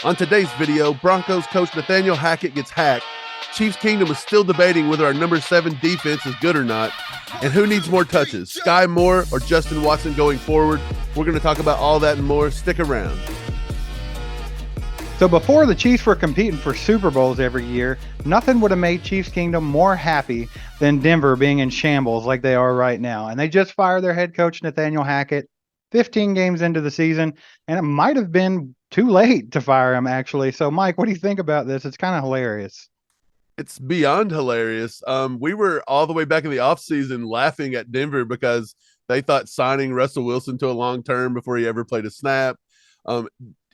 On today's video, Broncos coach Nathaniel Hackett gets hacked. Chiefs Kingdom is still debating whether our number 7 defense is good or not. And who needs more touches, Skyy Moore or Justin Watson going forward? We're going to talk about all that and more. Stick around. So before the Chiefs were competing for Super Bowls every year, nothing would have made Chiefs Kingdom more happy than Denver being in shambles like they are right now. And they just fired their head coach, Nathaniel Hackett, 15 games into the season, and it might have been too late to fire him, actually. So, Mike, what do you think about this? It's kind of hilarious. It's beyond hilarious. We were all the way back in the offseason laughing at Denver because they thought signing Russell Wilson to a long term before he ever played a snap.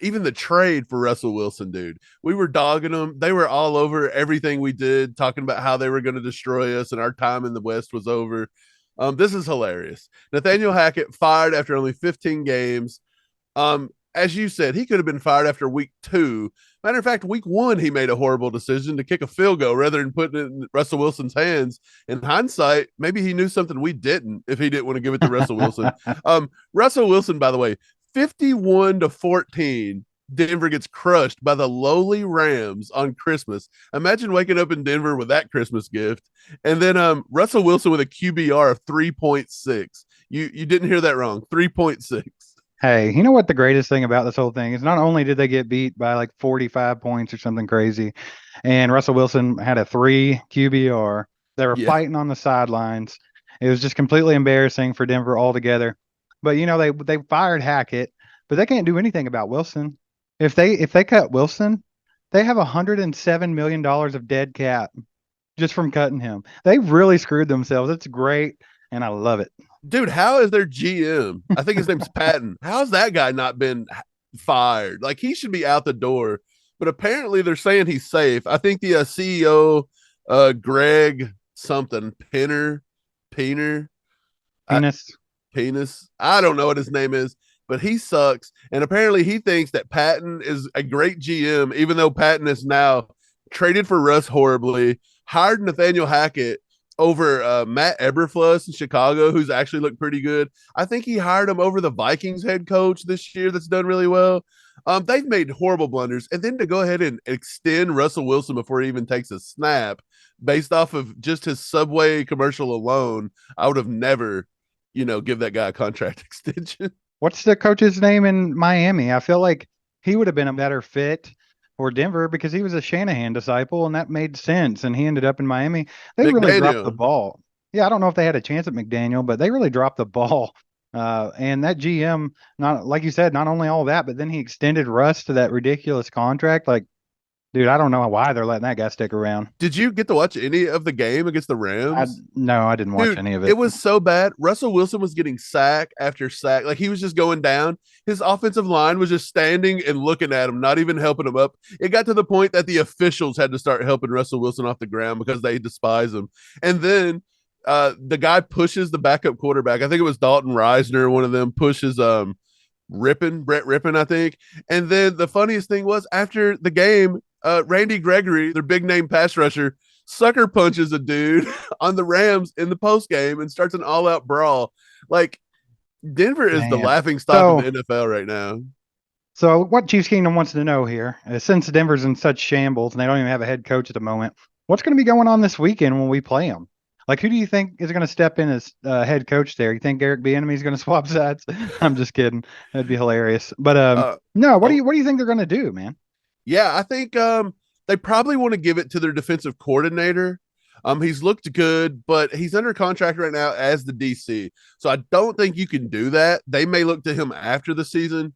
Even the trade for Russell Wilson, dude, we were dogging them. They were all over everything we did, talking about how they were going to destroy us and our time in the West was over. This is hilarious. Nathaniel Hackett fired after only 15 games. As you said, he could have been fired after week 2. Matter of fact, week 1, he made a horrible decision to kick a field goal rather than putting it in Russell Wilson's hands. In hindsight, maybe he knew something we didn't if he didn't want to give it to Russell Wilson. Russell Wilson, by the way, 51-14, Denver gets crushed by the lowly Rams on Christmas. Imagine waking up in Denver with that Christmas gift. And then Russell Wilson with a QBR of 3.6. You didn't hear that wrong. 3.6. Hey, you know what the greatest thing about this whole thing is? Not only did they get beat by like 45 points or something crazy, and Russell Wilson had a 3 QBR, they were fighting on the sidelines. It was just completely embarrassing for Denver altogether. But they fired Hackett, but they can't do anything about Wilson. If they cut Wilson, they have $107 million of dead cap just from cutting him. They really screwed themselves. It's great, and I love it. Dude, how is their GM? I think his name's Patton. How's that guy not been fired? Like, he should be out the door. But apparently they're saying he's safe. I think the CEO, Greg something, Penis. I don't know what his name is, but he sucks. And apparently he thinks that Patton is a great GM, even though Patton is now traded for Russ horribly, hired Nathaniel Hackett over Matt Eberflus in Chicago, who's actually looked pretty good. I think he hired him over the Vikings head coach this year that's done really well. They've made horrible blunders. And then to go ahead and extend Russell Wilson before he even takes a snap based off of just his Subway commercial alone, I would have never, give that guy a contract extension. What's the coach's name in Miami? I feel like he would have been a better fit for Denver because he was a Shanahan disciple, and that made sense. And he ended up in Miami. They really dropped the ball. Yeah, I don't know if they had a chance at McDaniel, but they really dropped the ball. And that GM, not like you said, not only all that, but then he extended Russ to that ridiculous contract. Like, dude, I don't know why they're letting that guy stick around. Did you get to watch any of the game against the Rams? No, I didn't watch any of it. It was so bad. Russell Wilson was getting sack after sack. Like, he was just going down. His offensive line was just standing and looking at him, not even helping him up. It got to the point that the officials had to start helping Russell Wilson off the ground because they despise him. And then the guy pushes the backup quarterback. I think it was Dalton Reisner, one of them, pushes Brett Rippon, I think. And then the funniest thing was after the game, Randy Gregory, their big name pass rusher, sucker punches a dude on the Rams in the post game and starts an all out brawl. Like, Denver is the laughing stock of the NFL right now. So what Chiefs Kingdom wants to know here is, since Denver's in such shambles and they don't even have a head coach at the moment, what's going to be going on this weekend when we play them? Like, who do you think is going to step in as head coach there? You think Eric Bieniemy is going to swap sides? I'm just kidding. That'd be hilarious. But no, what do you think they're going to do, man? Yeah, I think they probably want to give it to their defensive coordinator. He's looked good, but he's under contract right now as the DC. So I don't think you can do that. They may look to him after the season.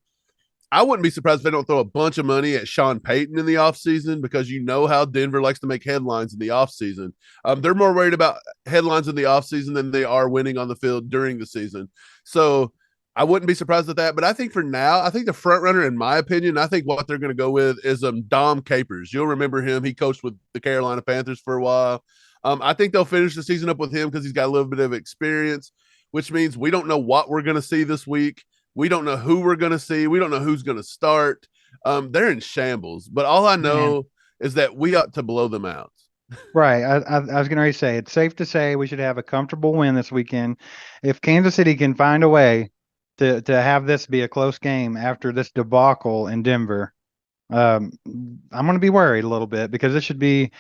I wouldn't be surprised if they don't throw a bunch of money at Sean Payton in the offseason, because you know how Denver likes to make headlines in the offseason. They're more worried about headlines in the offseason than they are winning on the field during the season. So I wouldn't be surprised at that. But I think for now, I think the front runner, in my opinion, I think what they're going to go with is Dom Capers. You'll remember him. He coached with the Carolina Panthers for a while. I think they'll finish the season up with him because he's got a little bit of experience, which means we don't know what we're going to see this week. We don't know who we're going to see. We don't know who's going to start. They're in shambles. But all I know is that we ought to blow them out. Right. I was going to say, it's safe to say we should have a comfortable win this weekend. If Kansas City can find a way to have this be a close game after this debacle in Denver, Um, I'm going to be worried a little bit because it should be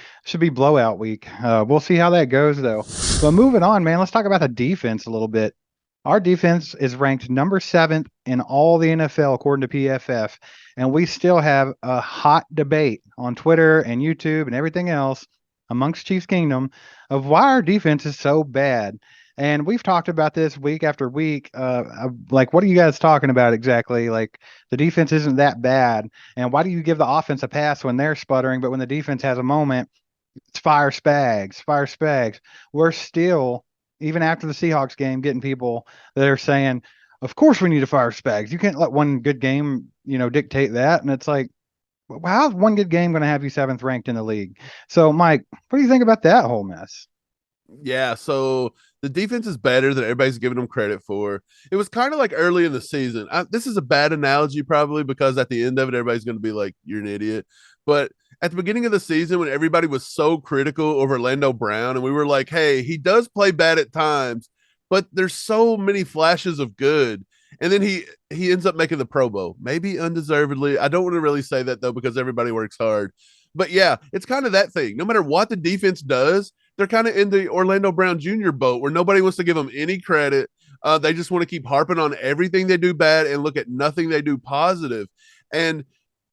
blowout week. We'll see how that goes though. But moving on, man, let's talk about the defense a little bit. Our defense is ranked number 7th in all the NFL according to PFF, and we still have a hot debate on Twitter and YouTube and everything else amongst Chiefs Kingdom of why our defense is so bad. And we've talked about this week after week. Like, what are you guys talking about exactly? Like, the defense isn't that bad. And why do you give the offense a pass when they're sputtering, but when the defense has a moment, it's fire Spags, fire Spags. We're still, even after the Seahawks game, getting people that are saying, of course we need to fire Spags. You can't let one good game, dictate that. And it's like, how's one good game going to have you 7th ranked in the league? So, Mike, what do you think about that whole mess? Yeah, so the defense is better than everybody's giving them credit for. It was kind of like early in the season. This is a bad analogy, probably, because at the end of it, everybody's going to be like, "You're an idiot." But at the beginning of the season, when everybody was so critical of Orlando Brown, and we were like, "Hey, he does play bad at times, but there's so many flashes of good." And then he ends up making the Pro Bowl, maybe undeservedly. I don't want to really say that though, because everybody works hard. But yeah, it's kind of that thing. No matter what the defense does, they're kind of in the Orlando Brown Jr. boat where nobody wants to give them any credit. They just want to keep harping on everything they do bad and look at nothing they do positive. And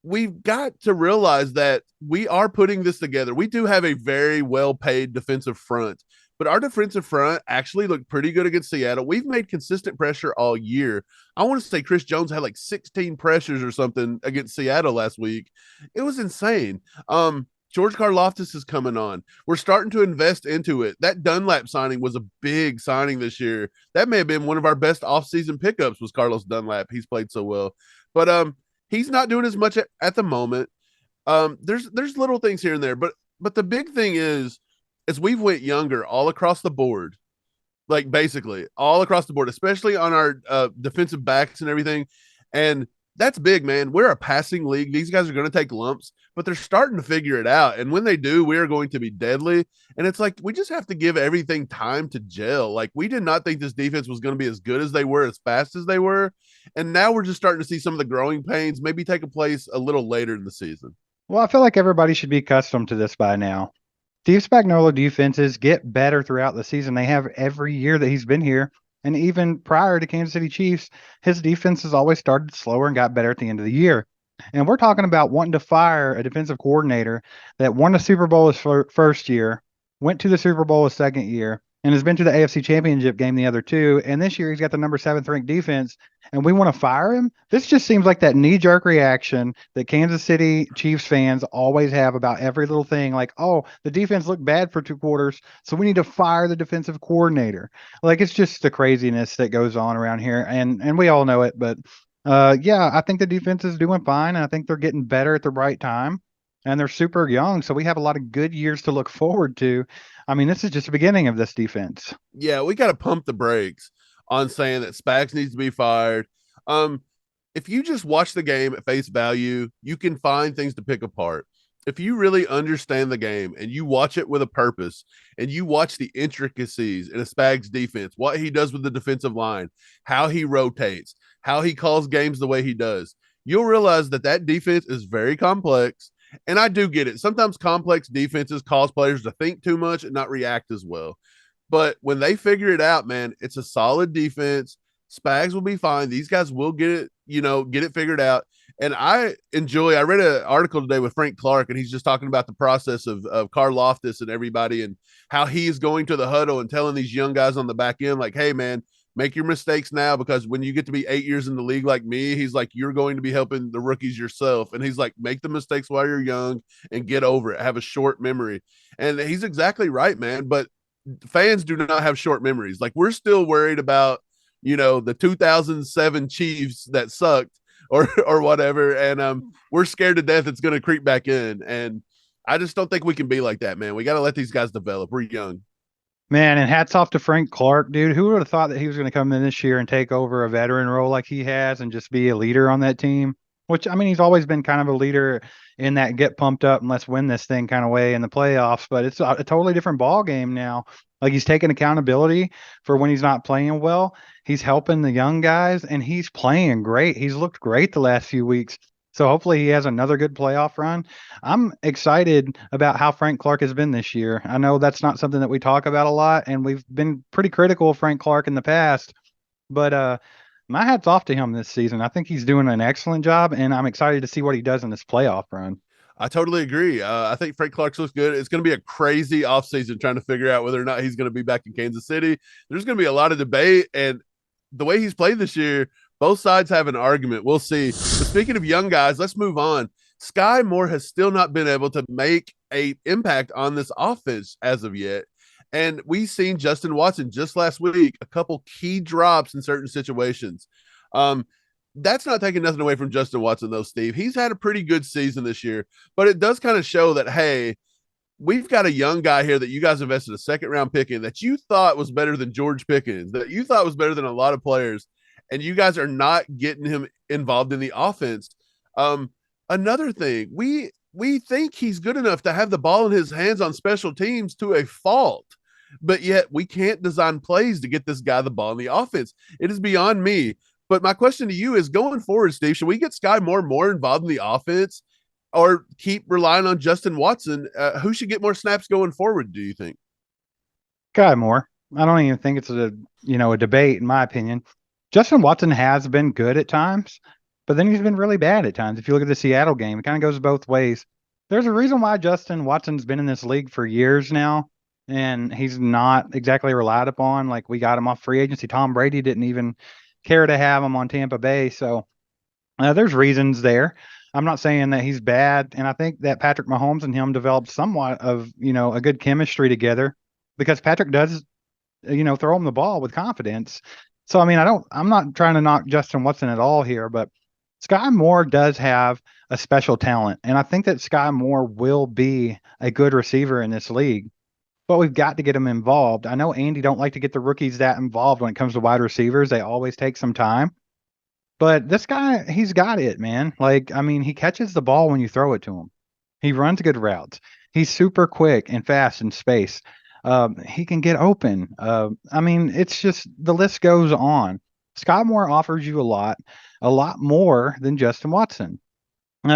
we've got to realize that we are putting this together. We do have a very well paid defensive front, but our defensive front actually looked pretty good against Seattle. We've made consistent pressure all year. I want to say Chris Jones had like 16 pressures or something against Seattle last week. It was insane. George Karlaftis is coming on. We're starting to invest into it. That Dunlap signing was a big signing this year. That may have been one of our best offseason pickups was Carlos Dunlap. He's played so well. But he's not doing as much at the moment. There's little things here and there, but the big thing is as we've went younger all across the board, like basically all across the board, especially on our defensive backs and everything. And that's big, man. We're a passing league. These guys are going to take lumps, but they're starting to figure it out. And when they do, we are going to be deadly. And it's like we just have to give everything time to gel. Like we did not think this defense was going to be as good as they were, as fast as they were. And now we're just starting to see some of the growing pains maybe take a place a little later in the season. Well, I feel like everybody should be accustomed to this by now. Steve Spagnuolo defenses get better throughout the season. They have every year that he's been here. And even prior to Kansas City Chiefs, his defense has always started slower and got better at the end of the year. And we're talking about wanting to fire a defensive coordinator that won the Super Bowl his first year, went to the Super Bowl his second year, and has been to the AFC Championship game the other two. And this year he's got the number 7th ranked defense, and we want to fire him. This just seems like that knee jerk reaction that Kansas City Chiefs fans always have about every little thing. Like, oh, the defense looked bad for 2 quarters, so we need to fire the defensive coordinator. Like, it's just the craziness that goes on around here, and we all know it. But yeah, I think the defense is doing fine, and I think they're getting better at the right time. And they're super young, so we have a lot of good years to look forward to. I mean, this is just the beginning of this defense. Yeah, we got to pump the brakes on saying that Spags needs to be fired. Um, if you just watch the game at face value, you can find things to pick apart. If you really understand the game and you watch it with a purpose and you watch the intricacies in a Spags defense, what he does with the defensive line, how he rotates, how he calls games the way he does, you'll realize that that defense is very complex. And I do get it. Sometimes complex defenses cause players to think too much and not react as well. But when they figure it out, man, it's a solid defense. Spags will be fine. These guys will get it, get it figured out. And I read an article today with Frank Clark, and he's just talking about the process of Carl Loftus and everybody and how he's going to the huddle and telling these young guys on the back end, like, hey, man, make your mistakes now because when you get to be 8 years in the league like me, he's like, you're going to be helping the rookies yourself. And he's like, make the mistakes while you're young and get over it. Have a short memory. And he's exactly right, man. But fans do not have short memories. Like we're still worried about, the 2007 Chiefs that sucked or whatever. And we're scared to death it's going to creep back in. And I just don't think we can be like that, man. We got to let these guys develop. We're young. Man, and hats off to Frank Clark, dude. Who would have thought that he was going to come in this year and take over a veteran role like he has and just be a leader on that team? Which, I mean, he's always been kind of a leader in that get pumped up and let's win this thing kind of way in the playoffs. But it's a totally different ball game now. Like he's taking accountability for when he's not playing well. He's helping the young guys and he's playing great. He's looked great the last few weeks. So hopefully he has another good playoff run. I'm excited about how Frank Clark has been this year. I know that's not something that we talk about a lot, and we've been pretty critical of Frank Clark in the past, but my hat's off to him this season. I think he's doing an excellent job, and I'm excited to see what he does in this playoff run. I totally agree. I think Frank Clark looks good. It's going to be a crazy offseason trying to figure out whether or not he's going to be back in Kansas City. There's going to be a lot of debate, and the way he's played this year, both sides have an argument. We'll see. But speaking of young guys, let's move on. Skyy Moore has still not been able to make a impact on this offense as of yet. And we've seen Justin Watson just last week, a couple key drops in certain situations. Um, that's not taking nothing away from Justin Watson, though, Steve. He's had a pretty good season this year, but it does kind of show that, hey, we've got a young guy here that you guys invested a second round pick in that you thought was better than George Pickens, that you thought was better than a lot of players, and you guys are not getting him involved in the offense. Another thing, we think he's good enough to have the ball in his hands on special teams to a fault, but yet we can't design plays to get this guy the ball in the offense. It is beyond me. But my question to you is going forward, Steve, should we get Skyy Moore more involved in the offense or keep relying on Justin Watson? Who should get more snaps going forward, do you think? Skyy Moore. I don't even think it's a debate in my opinion. Justin Watson has been good at times, but then he's been really bad at times. If you look at the Seattle game, it kind of goes both ways. There's a reason why Justin Watson's been in this league for years now, and he's not exactly relied upon. Like, we got him off free agency. Tom Brady didn't even care to have him on Tampa Bay. So there's reasons there. I'm not saying that he's bad, and I think that Patrick Mahomes and him developed somewhat of a good chemistry together because Patrick does throw him the ball with confidence. So I mean, I'm not trying to knock Justin Watson at all here, but Skyy Moore does have a special talent, and I think that Skyy Moore will be a good receiver in this league. But we've got to get him involved. I know Andy don't like to get the rookies that involved when it comes to wide receivers. They always take some time. But this guy, he's got it, man. Like, I mean, he catches the ball when you throw it to him. He runs good routes. He's super quick and fast in space. He can get open. I mean, it's just the list goes on. Skyy Moore offers you a lot more than Justin Watson.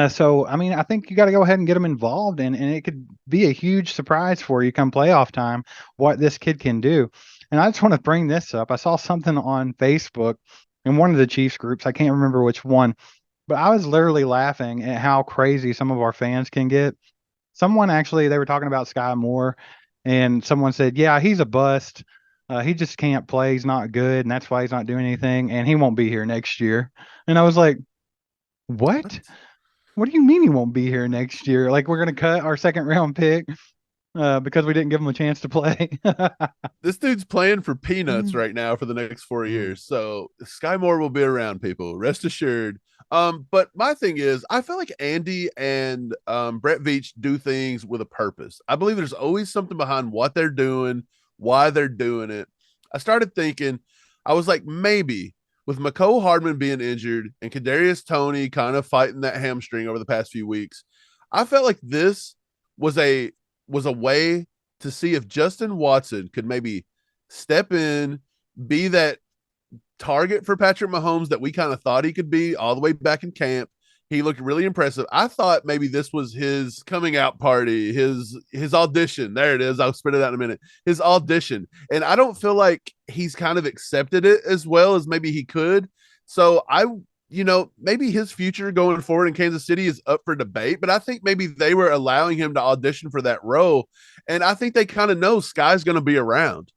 So, I mean, I think you got to go ahead and get him involved, and it could be a huge surprise for you come playoff time what this kid can do. And I just want to bring this up. I saw something on Facebook in one of the Chiefs groups. I can't remember which one, but I was literally laughing at how crazy some of our fans can get. Someone actually, they were talking about Skyy Moore, and someone said, yeah, he's a bust. He just can't play. He's not good, and that's why he's not doing anything, and he won't be here next year. And I was like, what? What do you mean he won't be here next year? Like, we're going to cut our second round pick because we didn't give him a chance to play? This dude's playing for peanuts right now for the next 4 years. So Skyy Moore will be around, people. Rest assured. But my thing is, I feel like Andy and Brett Veach do things with a purpose. I believe there's always something behind what they're doing, why they're doing it. I started thinking, I was like, maybe with Mecole Hardman being injured and Kadarius Toney kind of fighting that hamstring over the past few weeks, I felt like this was a way to see if Justin Watson could maybe step in, be that target for Patrick Mahomes that we kind of thought he could be all the way back in camp. He looked really impressive. I thought maybe this was his coming out party, his audition. There it is. I'll spit it out in a minute. His audition. And I don't feel like he's kind of accepted it as well as maybe he could. So maybe his future going forward in Kansas City is up for debate, but I think maybe they were allowing him to audition for that role. And I think they kind of know Skyy's going to be around.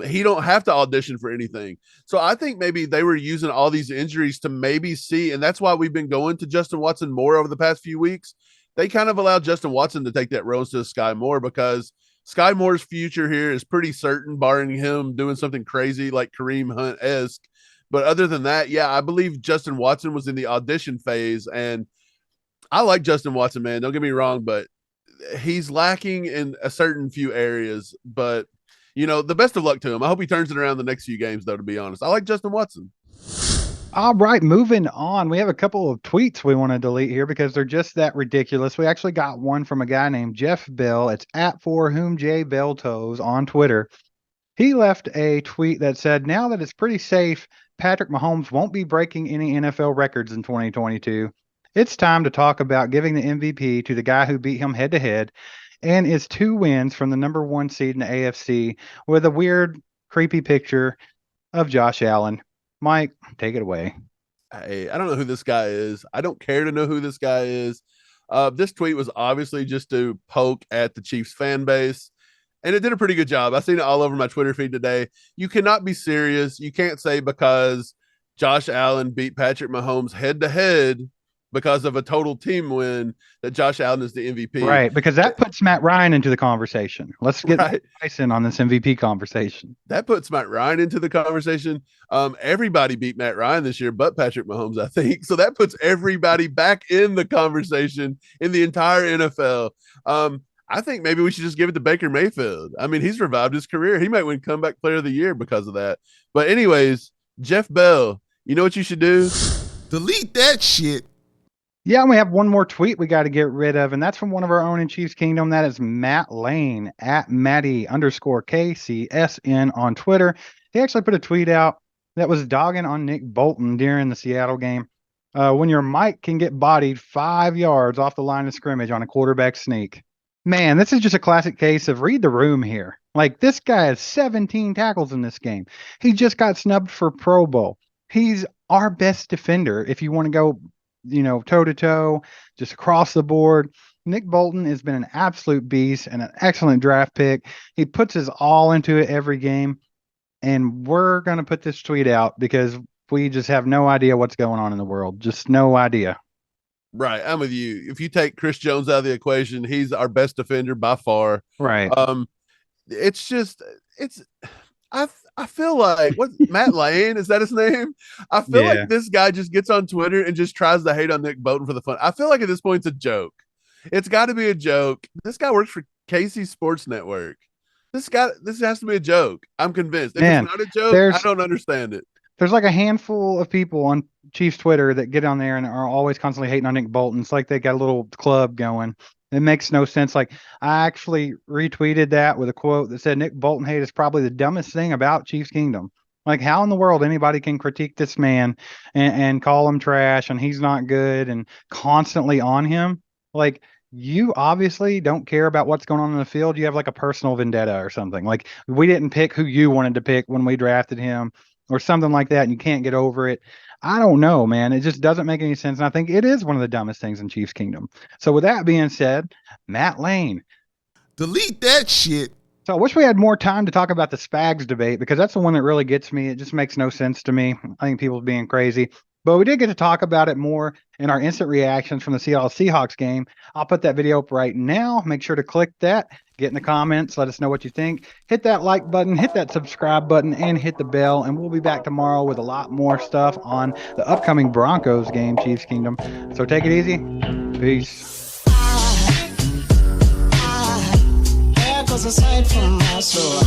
He don't have to audition for anything. So I think maybe they were using all these injuries to maybe see, and that's why we've been going to Justin Watson more over the past few weeks. They kind of allowed Justin Watson to take that role to Skyy Moore because Skyy Moore's future here is pretty certain, barring him doing something crazy like Kareem Hunt-esque. But other than that, yeah, I believe Justin Watson was in the audition phase, and I like Justin Watson, man. Don't get me wrong, but he's lacking in a certain few areas, but the best of luck to him. I hope he turns it around the next few games, though, to be honest. I like Justin Watson. All right, moving on. We have a couple of tweets we want to delete here because they're just that ridiculous. We actually got one from a guy named Jeff Bell. It's at for whom J Bell toes on Twitter. He left a tweet that said, now that it's pretty safe, Patrick Mahomes won't be breaking any NFL records in 2022. It's time to talk about giving the MVP to the guy who beat him head to head and is 2 wins from the number 1 seed in the AFC with a weird, creepy picture of Josh Allen. Mike, take it away. Hey, I don't know who this guy is. I don't care to know who this guy is. This tweet was obviously just to poke at the Chiefs fan base, and it did a pretty good job. I've seen it all over my Twitter feed today. You cannot be serious. You can't say because Josh Allen beat Patrick Mahomes head to head because of a total team win that Josh Allen is the MVP. Right, because that puts Matt Ryan into the conversation. Let's get Tyson on this MVP conversation. That puts Matt Ryan into the conversation. Everybody beat Matt Ryan this year, but Patrick Mahomes, I think. So that puts everybody back in the conversation in the entire NFL. I think maybe we should just give it to Baker Mayfield. I mean, he's revived his career. He might win comeback player of the year because of that. But anyways, Jeff Bell, you know what you should do? Delete that shit. Yeah, and we have one more tweet we got to get rid of, and that's from one of our own in Chiefs Kingdom. That is Matt Lane at Matty_KCSN on Twitter. He actually put a tweet out that was dogging on Nick Bolton during the Seattle game. When your mic can get bodied 5 yards off the line of scrimmage on a quarterback sneak. Man, this is just a classic case of read the room here. Like, this guy has 17 tackles in this game. He just got snubbed for Pro Bowl. He's our best defender if you want to go, toe to toe, just across the board. Nick Bolton has been an absolute beast and an excellent draft pick. He puts his all into it every game. And we're going to put this tweet out because we just have no idea what's going on in the world. Just no idea. Right. I'm with you. If you take Chris Jones out of the equation, he's our best defender by far. Right. I feel like Matt Lane, is that his name? I feel like this guy just gets on Twitter and just tries to hate on Nick Bolton for the fun. I feel like at this point it's a joke. It's got to be a joke. This guy works for KC Sports Network. This has to be a joke. I'm convinced. If it's not a joke, I don't understand it. There's like a handful of people on Chiefs Twitter that get on there and are always constantly hating on Nick Bolton. It's like they got a little club going. It makes no sense. Like, I actually retweeted that with a quote that said Nick Bolton hate is probably the dumbest thing about Chiefs Kingdom. Like, how in the world anybody can critique this man and call him trash and he's not good and constantly on him? Like, you obviously don't care about what's going on in the field. You have like a personal vendetta or something. Like, we didn't pick who you wanted to pick when we drafted him or something like that, and you can't get over it. I don't know, man. It just doesn't make any sense. And I think it is one of the dumbest things in Chiefs Kingdom. So with that being said, Matt Lane. Delete that shit. So I wish we had more time to talk about the Spags debate because that's the one that really gets me. It just makes no sense to me. I think people being crazy. But we did get to talk about it more in our instant reactions from the Seattle Seahawks game. I'll put that video up right now. Make sure to click that. Get in the comments. Let us know what you think. Hit that like button. Hit that subscribe button. And hit the bell. And we'll be back tomorrow with a lot more stuff on the upcoming Broncos game, Chiefs Kingdom. So take it easy. Peace. There goes a sight from my soul.